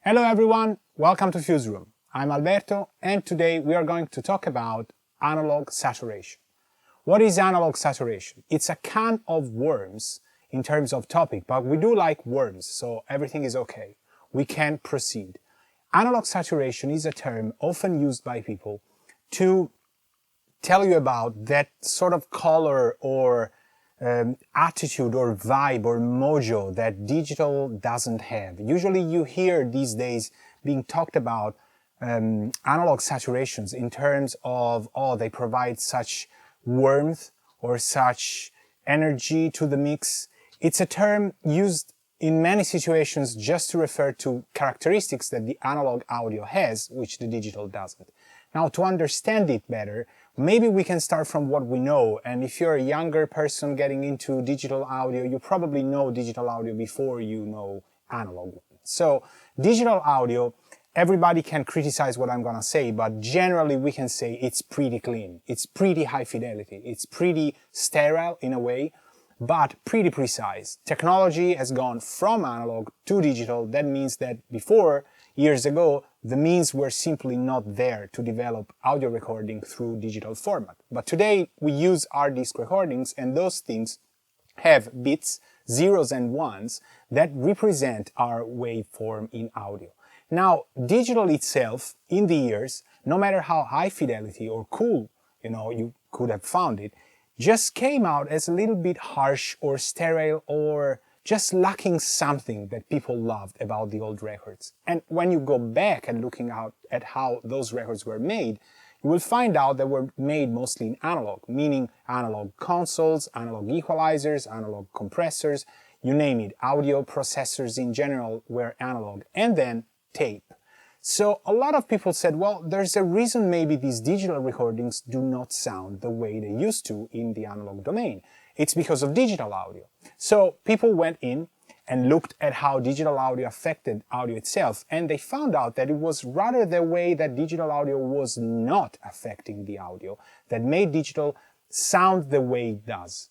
Hello everyone, welcome to Fuse Room. I'm Alberto and today we are going to talk about analog saturation. What is analog saturation? It's a can of worms in terms of topic, but we do like worms, so everything is okay. We can proceed. Analog saturation is a term often used by people to tell you about that sort of color or attitude or vibe or mojo that digital doesn't have. Usually you hear these days being talked about analog saturations in terms of, oh, they provide such warmth or such energy to the mix. It's a term used in many situations just to refer to characteristics that the analog audio has, which the digital doesn't. Now, to understand it better, maybe we can start from what we know. And if you're a younger person getting into digital audio, you probably know digital audio before you know analog. So digital audio, everybody can criticize what I'm gonna say, but generally we can say it's pretty clean. It's pretty high fidelity. It's pretty sterile in a way, but pretty precise. Technology has gone from analog to digital. That means that before, years ago, the means were simply not there to develop audio recording through digital format. But today we use hard disk recordings, and those things have bits, zeros and ones, that represent our waveform in audio. Now, digital itself, in the years, no matter how high fidelity or cool, you could have found it, just came out as a little bit harsh or sterile or just lacking something that people loved about the old records. And when you go back and looking out at how those records were made, you will find out they were made mostly in analog, meaning analog consoles, analog equalizers, analog compressors, you name it. Audio processors in general were analog, and then tape. So a lot of people said, well, there's a reason maybe these digital recordings do not sound the way they used to in the analog domain. It's because of digital audio. So people went in and looked at how digital audio affected audio itself, and they found out that it was rather the way that digital audio was not affecting the audio that made digital sound the way it does.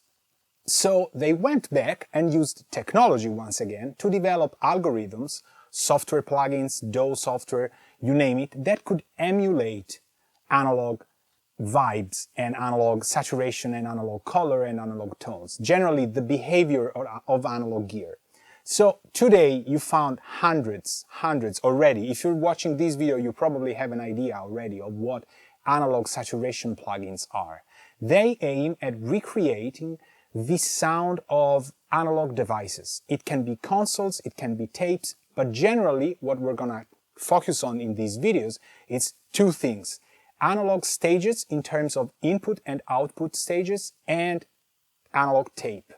So they went back and used technology once again to develop algorithms, software plugins, DAW software, you name it, that could emulate analog vibes and analog saturation and analog color and analog tones, generally the behavior of analog gear. So today you found hundreds already. If you're watching this video, you probably have an idea already of what analog saturation plugins are. They aim at recreating the sound of analog devices. It can be consoles, it can be tapes, but generally what we're gonna focus on in these videos is two things. Analog stages in terms of input and output stages, and analog tape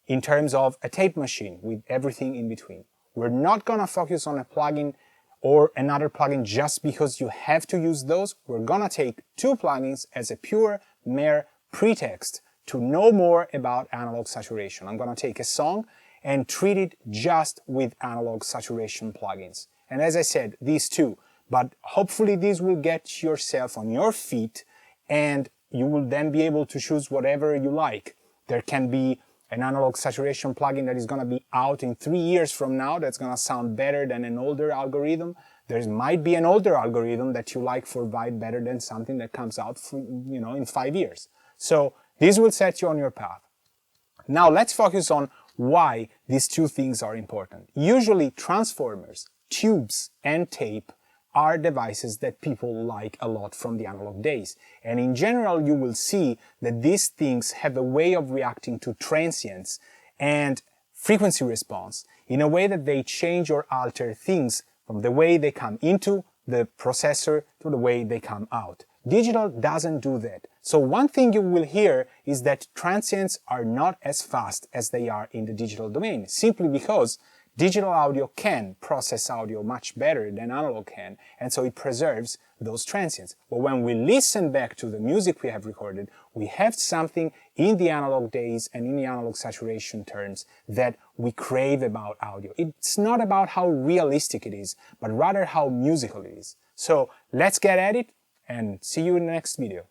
in terms of a tape machine with everything in between. We're not gonna focus on a plugin or another plugin just because you have to use those. We're gonna take two plugins as a pure, mere pretext to know more about analog saturation. I'm gonna take a song and treat it just with analog saturation plugins. And as I said, these two. But hopefully these will get yourself on your feet and you will then be able to choose whatever you like. There can be an analog saturation plugin that is going to be out in 3 years from now that's going to sound better than an older algorithm. There might be an older algorithm that you like for vibe better than something that comes out in 5 years. So this will set you on your path. Now let's focus on why these two things are important. Usually transformers, tubes, and tape are devices that people like a lot from the analog days. And in general, you will see that these things have a way of reacting to transients and frequency response in a way that they change or alter things from the way they come into the processor to the way they come out. Digital doesn't do that. So one thing you will hear is that transients are not as fast as they are in the digital domain, simply because digital audio can process audio much better than analog can, and so it preserves those transients. But when we listen back to the music we have recorded, we have something in the analog days and in the analog saturation terms that we crave about audio. It's not about how realistic it is, but rather how musical it is. So let's get at it and see you in the next video.